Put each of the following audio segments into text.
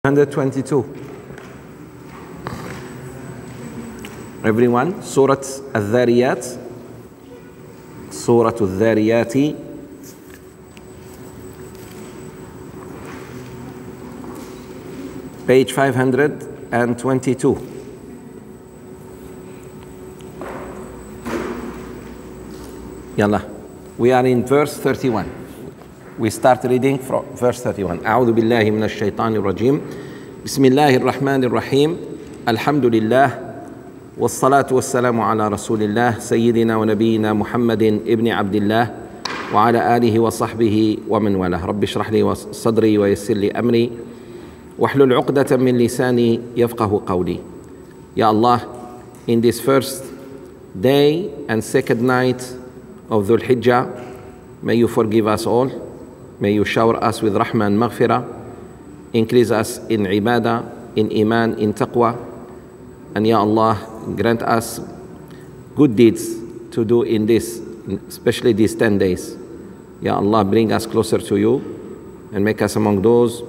122. Everyone, Surah Al-Dhariyat. Surah Al-Dhariyati. Page 522. Yalla. We are in verse 31. We start reading from verse 31. أعوذ بالله من الشيطان الرجيم. بسم الله الرحمن الرحيم. الحمد لله والصلاة والسلام على رسول الله سيدنا ونبينا محمد ابن عبد الله وعلى آله وصحبه ومن والاه. رب اشرح لي صدري ويسر لي أمري واحلل عقدة من لساني يفقه قولي. Ya Allah, in this first day and second night of Dhul Hijjah, may you forgive us all. May you shower us with rahmah and maghfirah. Increase us in ibadah, in iman, in taqwa. And Ya Allah, grant us good deeds to do in this, especially these 10 days. Ya Allah, bring us closer to you and make us among those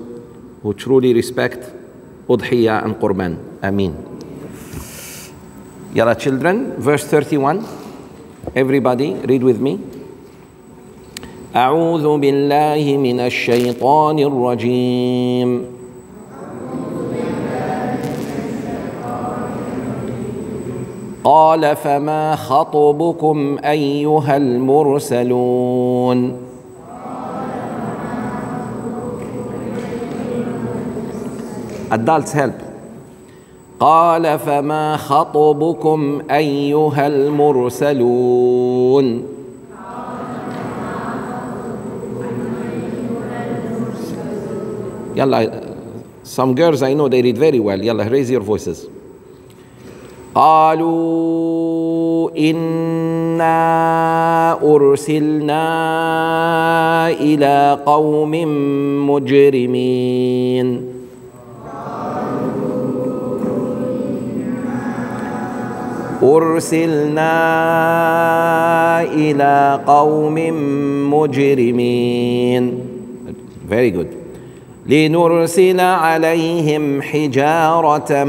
who truly respect Udhiyah and Qurban. Ameen. Yalla children, verse 31. Everybody, read with me. أعوذ بالله من الشيطان الرجيم. قال فما خطبكم أيها المرسلون. Adults help. قال فما خطبكم أيها المرسلون. Yalla, some girls I know they read very well. Yalla, raise your voices. قالوا إنا أرسلنا إلى قوم مجرمين. أرسلنا إلى قوم مجرمين. Very good. لنرسل عليهم حجارة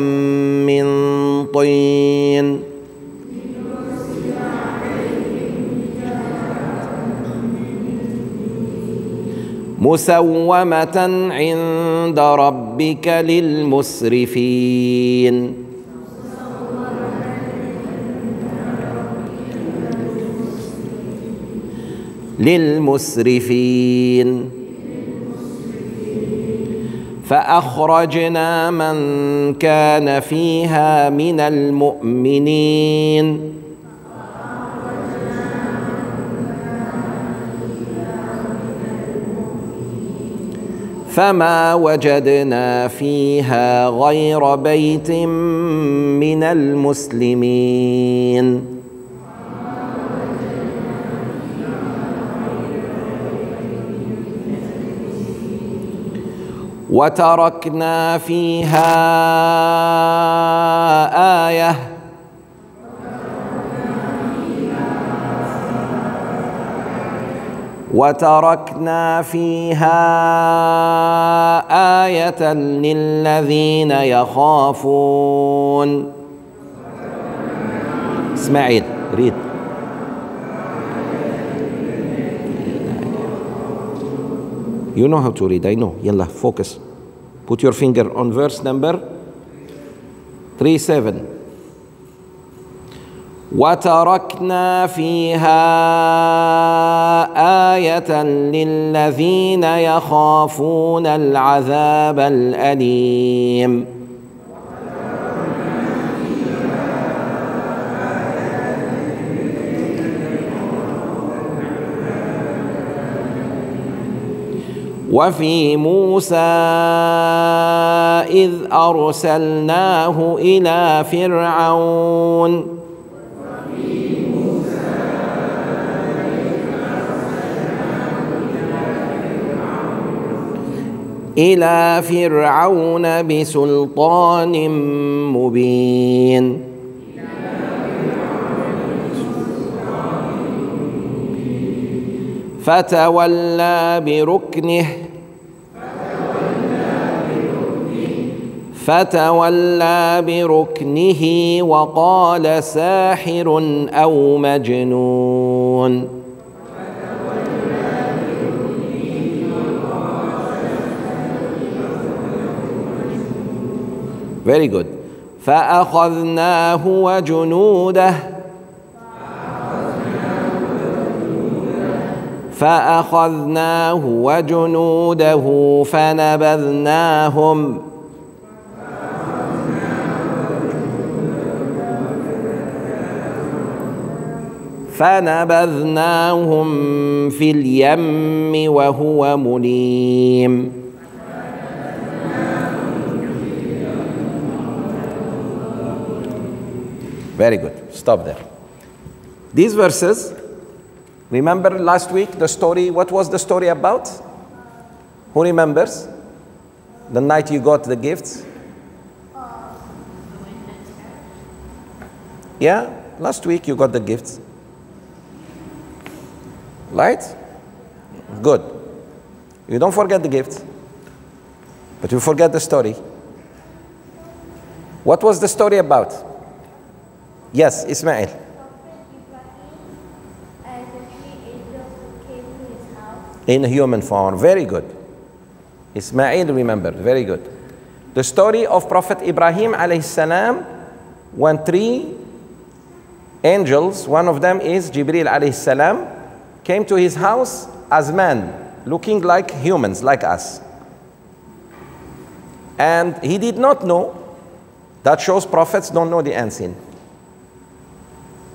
من طين مسومة عند ربك للمسرفين. للمسرفين. فأخرجنا من كان فيها من المؤمنين فما وجدنا فيها غير بيت من المسلمين وتركنا فيها آية وتركنا فيها آية للذين يخافون. إسماعيل read. You know how to read, I know. Yalla, focus. Put your finger on verse number 37. وتركنا فيها آية للذين يخافون العذاب الأليم. وفي موسى إذ أرسلناه إلى فرعون بسلطان مبين فتولى بركنه فتولى بركنه وقال ساحر أو مجنون. Very good. فأخذناه وجنوده فأخذناه وجنوده فنبذناهم في اليم وهو مليم. Very good. Stop there. These verses, remember last week the story, what was the story about? Who remembers? The night you got the gifts? Yeah, last week you got the gifts. Right? Good. You don't forget the gifts, but you forget the story. What was the story about? Yes, Ismail. In human form. Very good. Ismail remembered. Very good. The story of Prophet Ibrahim alayhi salam, when three angels, one of them is Jibril alayhi salam, came to his house as men, looking like humans, like us. And he did not know. That shows prophets don't know the unseen.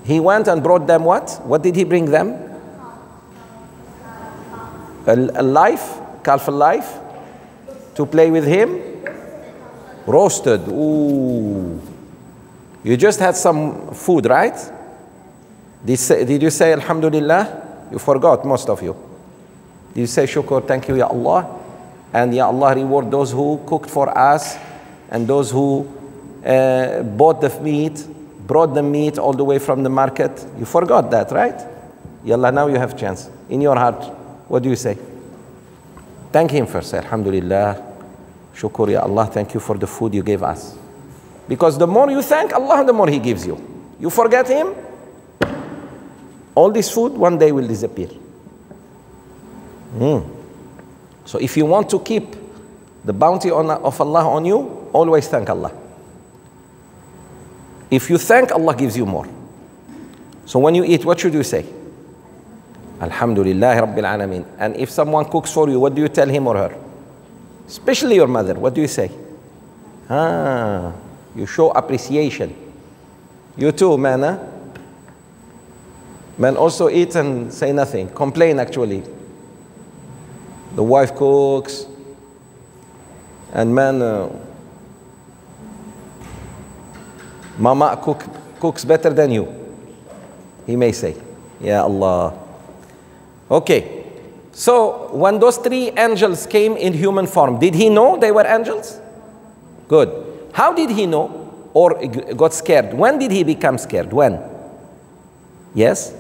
He went and brought them what? What did he bring them? A life, calf alive, to play with him. Roasted. Ooh. You just had some food, right? Did you say Alhamdulillah? You forgot, most of you. Did you say Shukr, thank you, Ya Allah? And Ya Allah reward those who cooked for us and those who bought the meat, brought the meat all the way from the market. You forgot that, right? Yallah, now you have chance. In your heart, what do you say? Thank him first. Say, Alhamdulillah, Shukr, Ya Allah, thank you for the food you gave us. Because the more you thank Allah, the more he gives you. You forget him, all this food one day will disappear. So if you want to keep the bounty of Allah on you, always thank Allah. If you thank, Allah gives you more. So when you eat, what should you say? Alhamdulillah Rabbil Alameen. And if someone cooks for you, what do you tell him or her? Especially your mother, what do you say? You show appreciation. You too, man, huh? Men also eat and say nothing, complain actually. The wife cooks, and man, Mama cooks better than you, he may say. Ya Allah. Okay, so when those three angels came in human form, did he know they were angels? Good. How did he know or got scared? When did he become scared? When? Yes?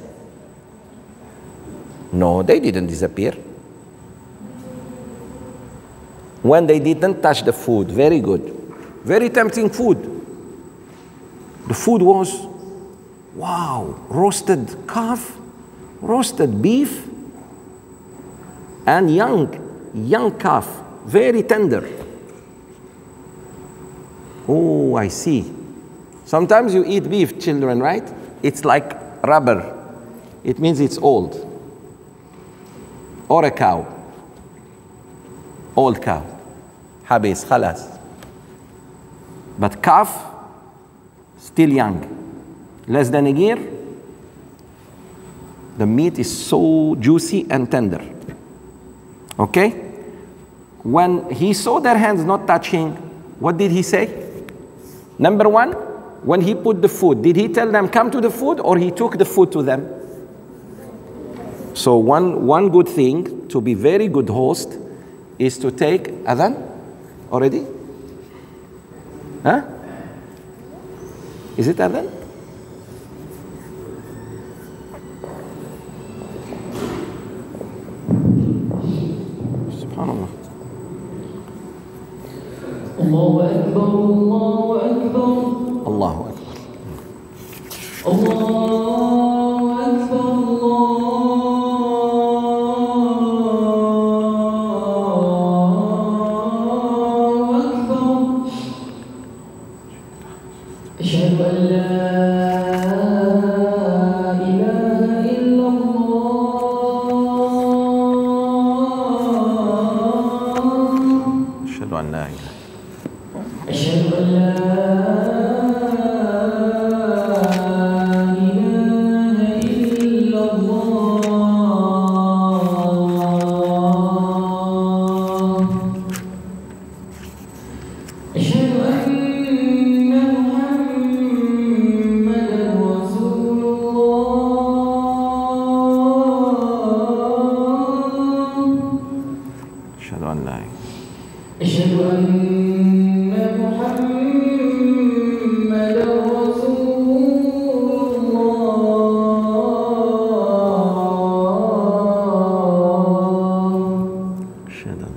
No, they didn't disappear. When they didn't touch the food. Very good. Very tempting food. The food was, wow, roasted calf, roasted beef, and young calf, very tender. Oh, I see. Sometimes you eat beef, children, right? It's like rubber. It means it's old. Or a cow. Old cow. Habis, khalas. But calf, still young. Less than a year. The meat is so juicy and tender. Okay? When he saw their hands not touching, what did he say? Number one, when he put the food, did he tell them, come to the food, or he took the food to them? So one good thing to be very good host is to take adhan already? Huh? Is it adhan? Subhanallah. الله أكبر الله أكبر الله أكبر الله أكبر الله أكبر أشهد أن لا إله إلا الله أشهد أن لا إله أشهد أن لا إله إلا الله أشهد أن محمدا رسول الله أشهد أن لا إله أشهد أن محمدا رسول الله أشهد أن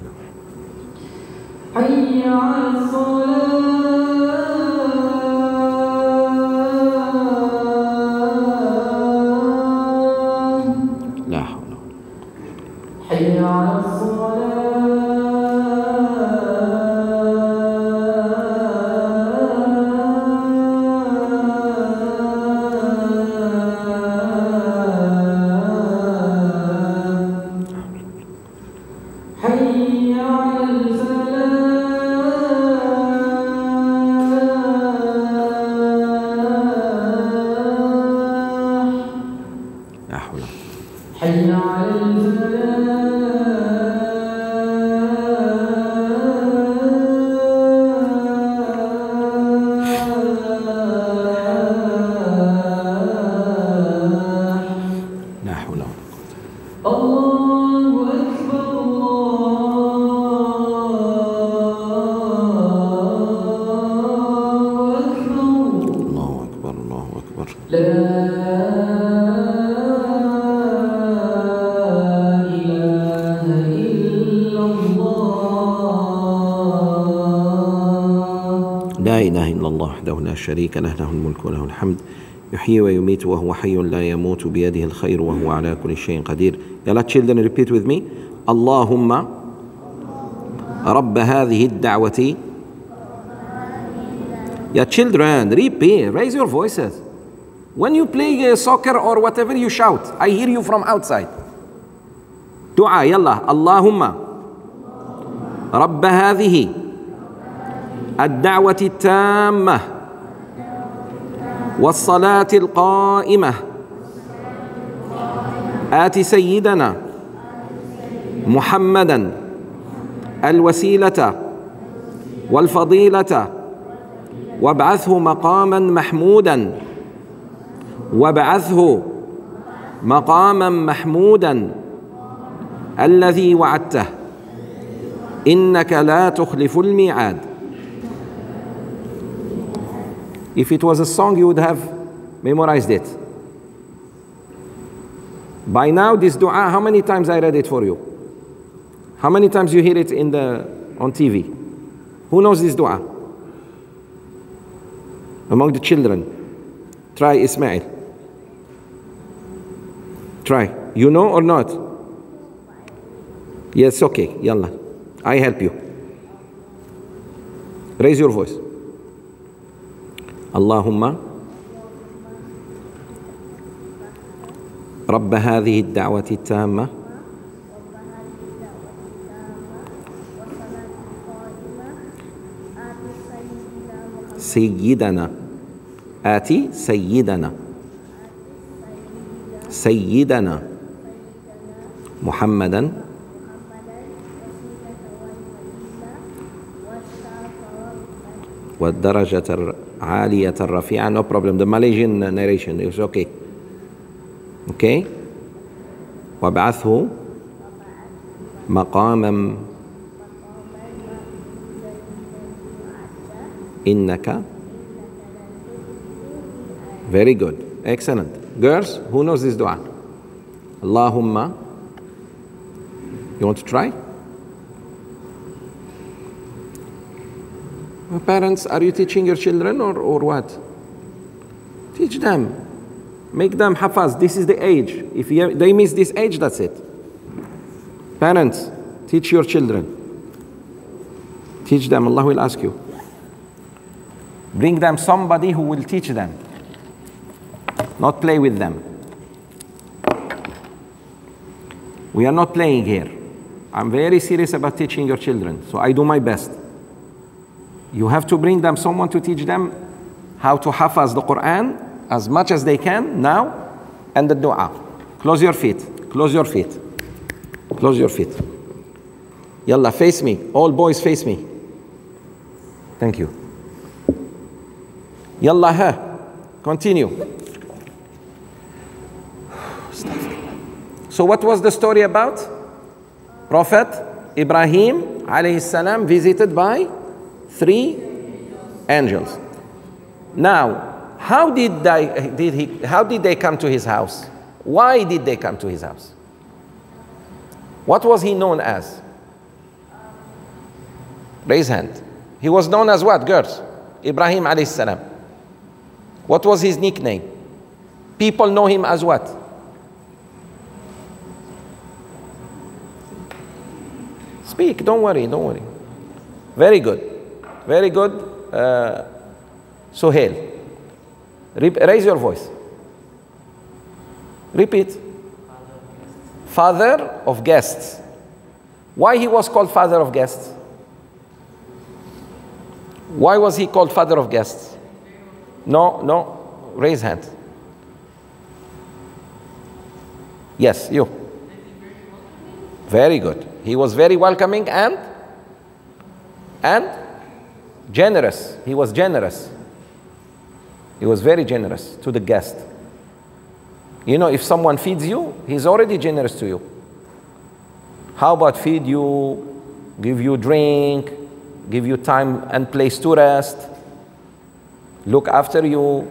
حي على الصلاة لا حول ولا حي على الصلاة حي على الفلاح لا حول حي على الفلاح لا حول ولا قوة الله أكبر الله أكبر الله أكبر الله أكبر لا إله إلا الله لا إله إلا الله وحده لا شريك له له الملك وله الحمد يحيي ويميت وهو حي لا يموت بيده الخير وهو على كل شيء قدير. يلا children repeat with me. اللهم رب هذه الدعوة. Yeah, children, repeat, raise your voices. When you play soccer or whatever, you shout. I hear you from outside. دعاء يلا. اللهم رب هذه الدعوة التامة والصلاة القائمة آت سيدنا محمدا الوسيلة والفضيلة وابعثه مقاما محمودا وابعثه مقاما محمودا الذي وعدته إنك لا تخلف الميعاد. If it was a song, you would have memorized it. By now, this dua, how many times I read it for you? How many times you hear it on TV? Who knows this dua? Among the children. Try Ismail. Try. You know or not? Yes, okay. Yalla. I help you. Raise your voice. اللهم رب هذه الدعوة التامة سيدنا آتي سيدنا سيدنا محمدا والدرجة العالية الرفيعة. No problem. The Malaysian narration is okay. Okay. وابعثه مقاما إنك. Very good. Excellent. Girls, who knows this dua? Allahumma. You want to try? Parents, are you teaching your children or what? Teach them. Make them hafaz. This is the age. If they miss this age, that's it. Parents, teach your children. Teach them. Allah will ask you. Bring them somebody who will teach them. Not play with them. We are not playing here. I'm very serious about teaching your children, so I do my best. You have to bring them someone to teach them how to hafaz the Quran as much as they can now, and the dua. Close your feet. Close your feet. Close your feet. Yalla, face me. All boys face me. Thank you. Yalla, ha. Continue. So what was the story about? Prophet Ibrahim alayhi salam visited by 3 angels. Now, how did they come to his house? Why did they come to his house? What was he known as? Raise hand. He was known as what, girls? Ibrahim alayhi salam. What was his nickname? People know him as what? Speak, don't worry, don't worry. Very good. Very good. Suhail. Raise your voice. Repeat. Father of guests. Why he was called father of guests? Why was he called father of guests? No. Raise hand. Yes, you. Very good. He was very welcoming and generous. He was generous. He was very generous to the guest. You know, if someone feeds you, he's already generous to you. How about feed you, give you drink, give you time and place to rest, look after you?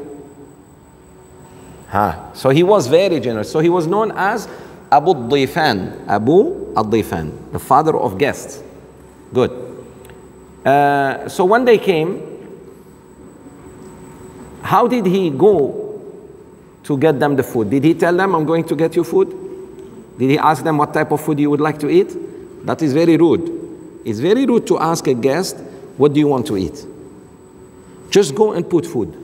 So he was very generous. So he was known as Abu al-Difan, Abu al-Difan, the father of guests. Good. So when they came, how did he go to get them the food? Did he tell them, I'm going to get you food? Did he ask them what type of food you would like to eat? That is very rude. It's very rude to ask a guest, what do you want to eat? Just go and put food.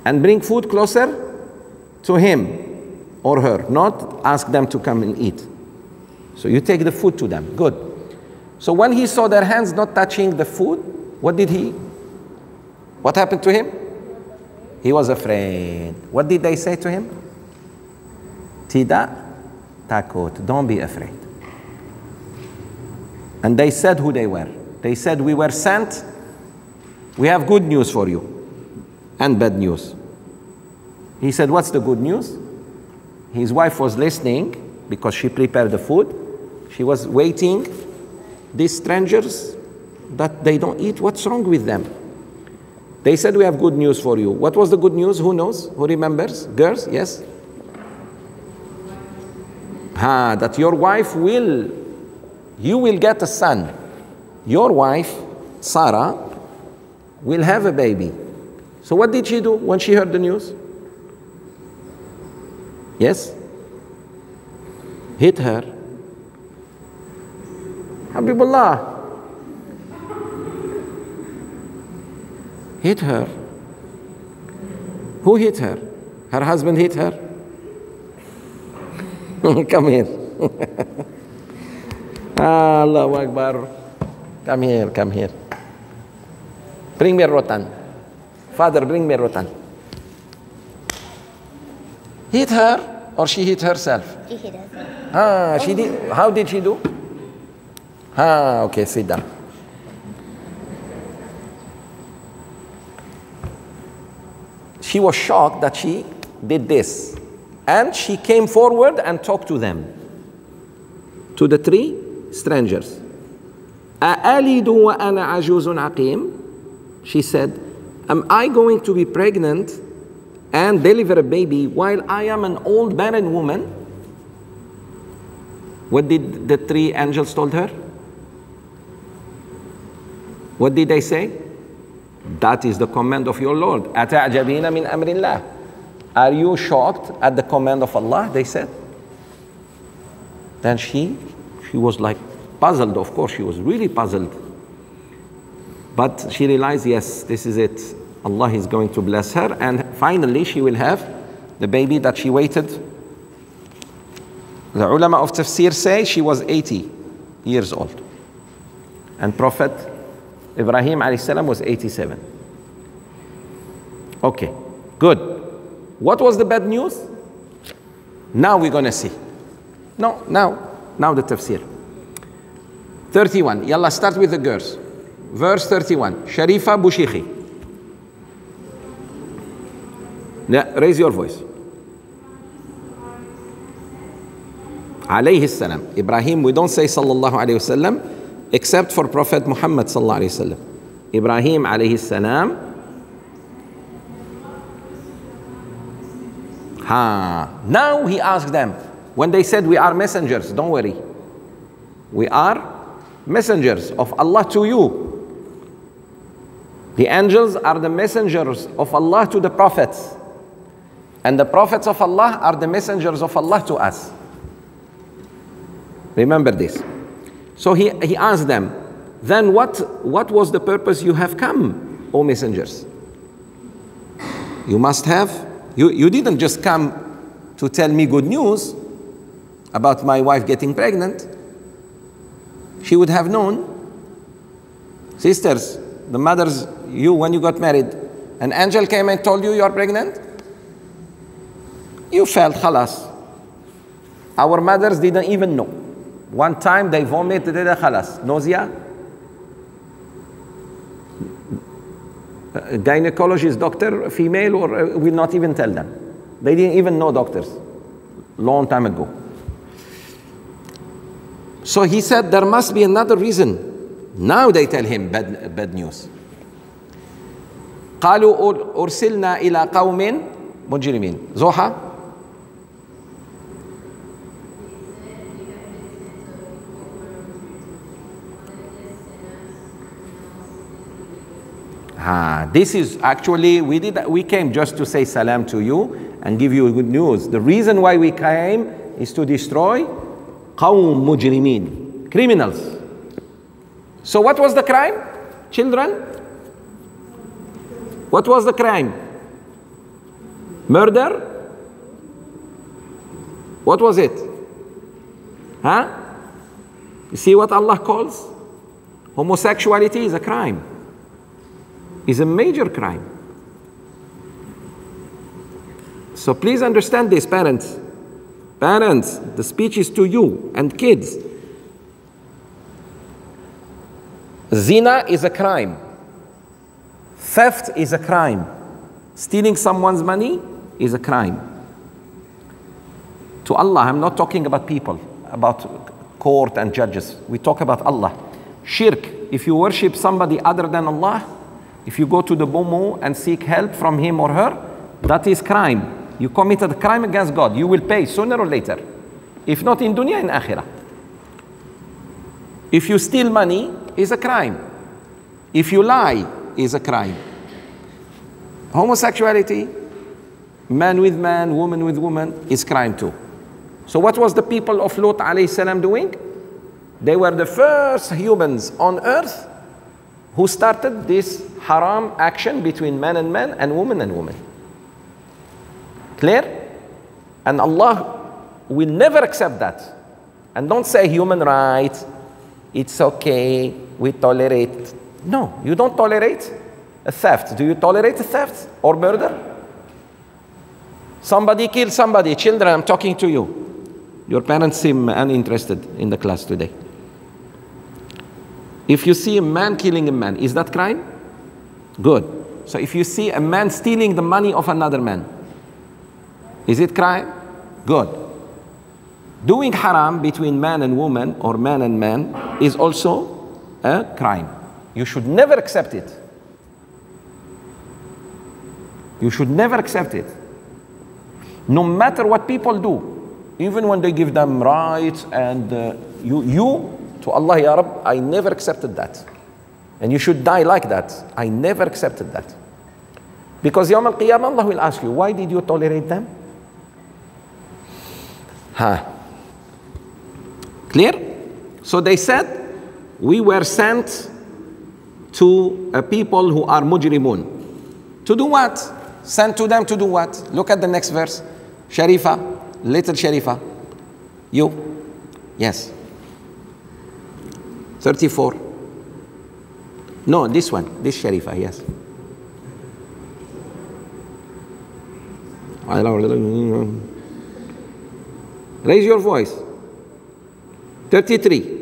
And bring food closer to him or her, not ask them to come and eat. So you take the food to them. Good. So when he saw their hands not touching the food, what happened to him? He was afraid. What did they say to him? Tida takut, don't be afraid. And they said who they were. They said, we were sent, we have good news for you and bad news. He said, what's the good news? His wife was listening because she prepared the food. She was waiting. These strangers that they don't eat, what's wrong with them? They said, we have good news for you. What was the good news? Who knows? Who remembers? Girls, yes? That your wife you will get a son. Your wife, Sarah, will have a baby. So what did she do when she heard the news? Yes? Hit her. Habibullah. Hit her. Who hit her? Her husband hit her? Come here. Allahu Akbar. Come here, come here. Bring me a rotan. Father, bring me a rotan. Hit her or she hit herself? She hit herself. She did. How did she do? Okay, sit down. She was shocked that she did this. And she came forward and talked to them. To the 3 strangers. أَأَلِدُ وَأَنَا عَجُوزٌ عَقِيمٌ. She said, am I going to be pregnant and deliver a baby while I am an old barren woman? What did the 3 angels told her? What did they say? That is the command of your Lord. أَتَعْجَبِينَ مِنْ أَمْرِ اللَّهِ. Are you shocked at the command of Allah? They said. Then she was like puzzled. Of course, she was really puzzled. But she realized, yes, this is it. Allah is going to bless her, and finally she will have the baby that she waited. The ulama of tafsir say she was 80 years old. And Prophet Ibrahim alayhi salam was 87. Okay, good. What was the bad news? Now we're going to see. No, now the tafsir. 31. Yalla, start with the girls. Verse 31. Sharifa Bushikhi. Yeah, raise your voice. Alayhi salam. Ibrahim, we don't say sallallahu alayhi wasallam except for Prophet Muhammad sallallahu alayhi wasallam. Ibrahim alayhi salam. Now he asked them, when they said we are messengers, don't worry. We are messengers of Allah to you. The angels are the messengers of Allah to the prophets. And the prophets of Allah are the messengers of Allah to us. Remember this. So he asked them, then what was the purpose you have come, O messengers? You must have, you didn't just come to tell me good news about my wife getting pregnant. She would have known. Sisters, the mothers, you, when you got married, an angel came and told you are pregnant? You felt, khalas. Our mothers didn't even know. One time they vomited, khalas. Nausea. A gynecologist doctor, female, or will not even tell them. They didn't even know doctors. Long time ago. So he said there must be another reason. Now they tell him bad news. قالوا أرسلنا إلى قوم مجرمين. Zoha? This is actually, we came just to say salam to you and give you good news. The reason why we came is to destroy قوم مجرمين, criminals. So what was the crime? Children? What was the crime? Murder? What was it? You see what Allah calls? Homosexuality is a crime. Is a major crime. So please understand this, parents. Parents, the speech is to you and kids. Zina is a crime. Theft is a crime. Stealing someone's money is a crime. To Allah, I'm not talking about people, about court and judges. We talk about Allah. Shirk, if you worship somebody other than Allah, if you go to the Bomo and seek help from him or her, that is crime. You committed a crime against God. You will pay sooner or later. If not in dunya, in akhirah. If you steal money, is a crime. If you lie, is a crime. Homosexuality, man with man, woman with woman, is crime too. So what was the people of Lut alayhi salam doing? They were the first humans on earth who started this haram action between man and woman and woman. Clear? And Allah will never accept that. And don't say human rights, it's okay, we tolerate. No, you don't tolerate a theft. Do you tolerate a theft or murder? Somebody killed somebody. Children, I'm talking to you. Your parents seem uninterested in the class today. If you see a man killing a man, is that crime? Good. So if you see a man stealing the money of another man, is it crime? Good. Doing haram between man and woman or man and man is also a crime. You should never accept it. You should never accept it. No matter what people do, even when they give them rights and you to Allah, Ya Rab, I never accepted that. And you should die like that. I never accepted that. Because Yawm al-Qiyamah, Allah will ask you, why did you tolerate them? Clear? So they said, we were sent to a people who are mujrimun. To do what? Sent to them to do what? Look at the next verse. Sharifa, little Sharifa. You? Yes. 34. No, this one. This Sharifa, yes. Raise your voice. 33.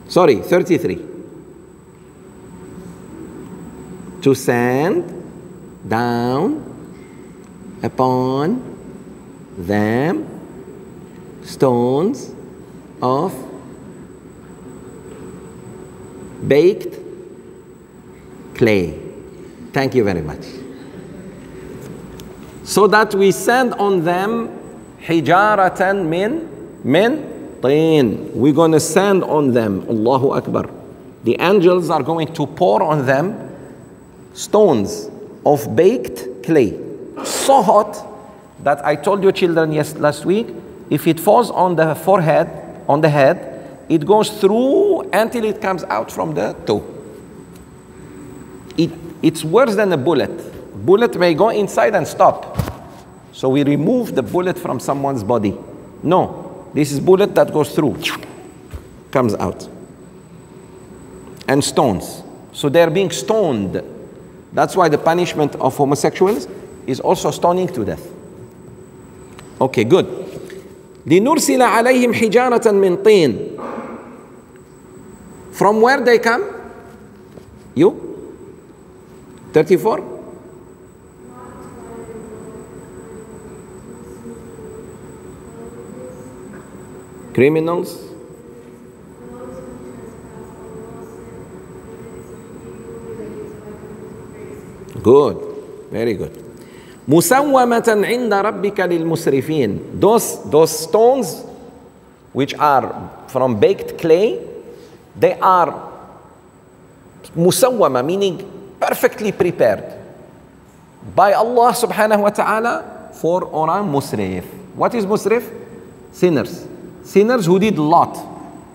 Sorry, 33. To send down upon them stones of baked clay. Thank you very much. So that we send on them hijaratan min tin. We're going to send on them, Allahu Akbar. The angels are going to pour on them stones of baked clay. So hot that I told you children last week, if it falls on the forehead, on the head, it goes through until it comes out from the toe. It's worse than a bullet. Bullet may go inside and stop. So we remove the bullet from someone's body. No, this is bullet that goes through, comes out. And stones. So they're being stoned. That's why the punishment of homosexuals is also stoning to death. Okay, good. لِنُرْسِلَ عَلَيْهِمْ حِجَارَةً مِّن طِينٍ. From where they come? You? 34? Criminals? Good, very good. مُسَوَّمَةً عِنْدَ رَبِّكَ لِلْمُسْرِفِينَ. Those stones which are from baked clay, they are musawwama, meaning perfectly prepared by Allah subhanahu wa ta'ala for orang musrif. What is musrif? Sinners. Sinners who did a lot.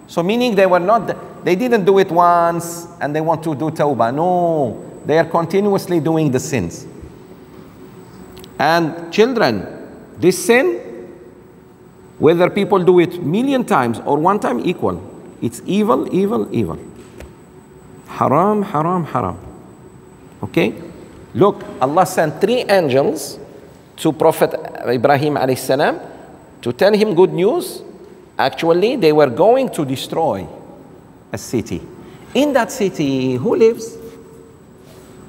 So meaning they didn't do it once and they want to do tawbah. No, they are continuously doing the sins. And children, this sin, whether people do it million times or one time, equal. It's evil, evil, evil. Haram, haram, haram. Okay? Look, Allah sent 3 angels to Prophet Ibrahim alayhi salam to tell him good news. Actually, they were going to destroy a city. In that city, who lives?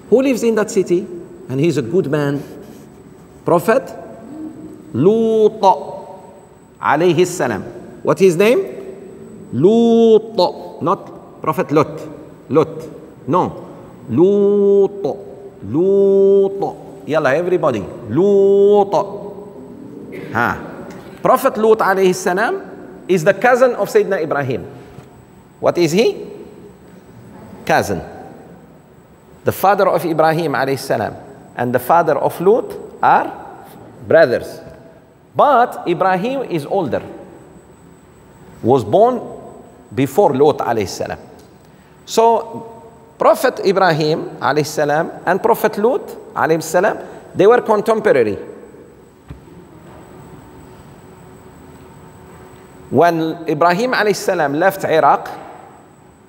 Who lives in that city? And he's a good man. Prophet Lut alayhi salam. What is his name? Lut. Not Prophet Lot. Lot. No. Lut. Lut. Yalla, everybody. Lut. Prophet Lut alayhi salam is the cousin of Sayyidina Ibrahim. What is he? Cousin. The father of Ibrahim alayhi salam and the father of Lut are brothers. But Ibrahim is older. Was born before Lut alayhi salam. So Prophet Ibrahim alayhi salam and Prophet Lut alayhi salam, they were contemporary. When Ibrahim alayhi salam left Iraq,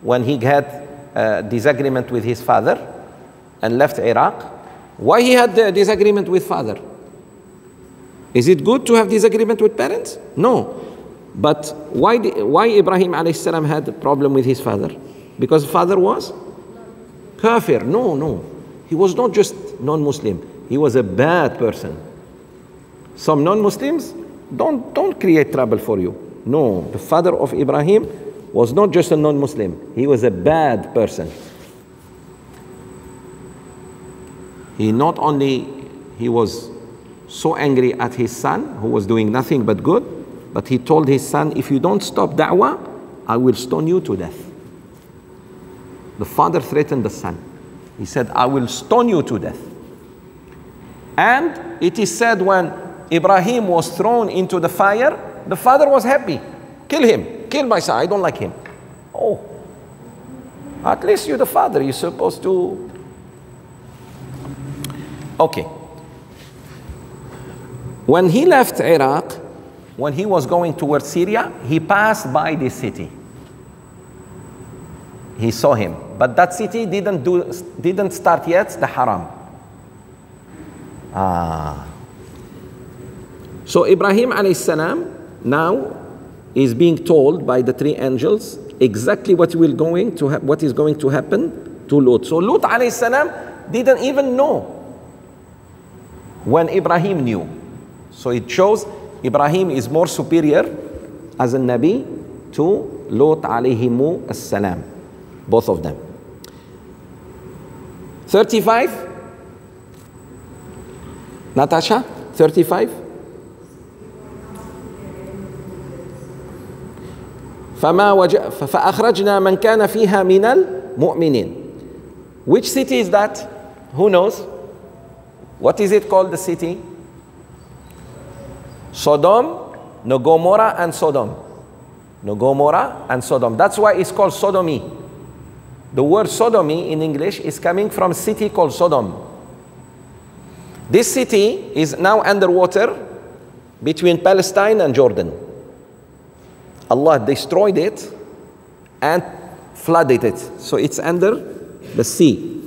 when he had a disagreement with his father and left Iraq, why he had the disagreement with father? Is it good to have disagreement with parents? No. But why Ibrahim alayhi salam had a problem with his father? Because father was kafir. No. He was not just non-Muslim. He was a bad person. Some non-Muslims don't create trouble for you. No, the father of Ibrahim was not just a non-Muslim. He was a bad person. He was so angry at his son, who was doing nothing but good, but he told his son, if you don't stop da'wah, I will stone you to death. The father threatened the son. He said, I will stone you to death. And it is said when Ibrahim was thrown into the fire, the father was happy. Kill him. Kill my son. I don't like him. Oh, at least you're the father. You're supposed to. Okay. When he left Iraq, when he was going towards Syria, he passed by this city. He saw him. But that city didn't start yet the Haram. So Ibrahim alayhi salam now is being told by the three angels exactly what is going to happen to Lut. So Lut alayhi salam didn't even know when Ibrahim knew. So it shows Ibrahim is more superior as a Nabi to Lut alayhimu as-salam. Both of them. 35. Natasha, 35. فأخرجنا من كان فيها من المؤمنين. Which city is that? Who knows? What is it called, the city? Sodom, no Gomorrah and Sodom. No Gomorrah and Sodom. That's why it's called sodomy. The word sodomy in English is coming from a city called Sodom. This city is now underwater between Palestine and Jordan. Allah destroyed it and flooded it. So it's under the sea.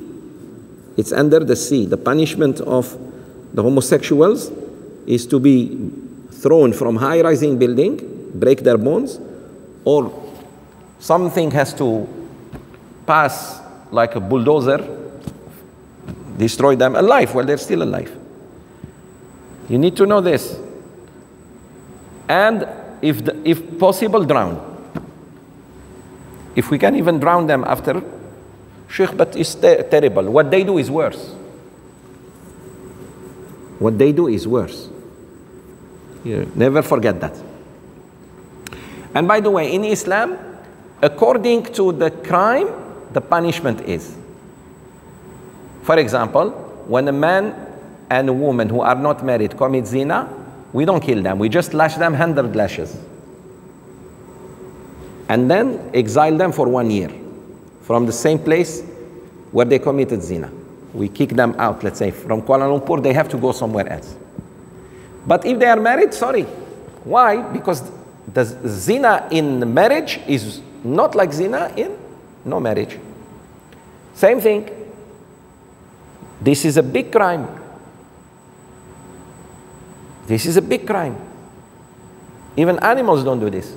It's under the sea. The punishment of the homosexuals is to be thrown from high-rising building, break their bones, or something has to pass like a bulldozer, destroy them alive while they're still alive. You need to know this. And if possible, drown. If we can even drown them after, Sheikh, but it's terrible. What they do is worse. What they do is worse. Never forget that. And by the way, in Islam, according to the crime, the punishment is. For example, when a man and a woman who are not married commit zina, we don't kill them. We just lash them 100 lashes. And then exile them for 1 year from the same place where they committed zina. We kick them out, let's say, from Kuala Lumpur, they have to go somewhere else. But if they are married, sorry. Why? Because the zina in marriage is not like zina in no marriage. Same thing. This is a big crime. This is a big crime. Even animals don't do this.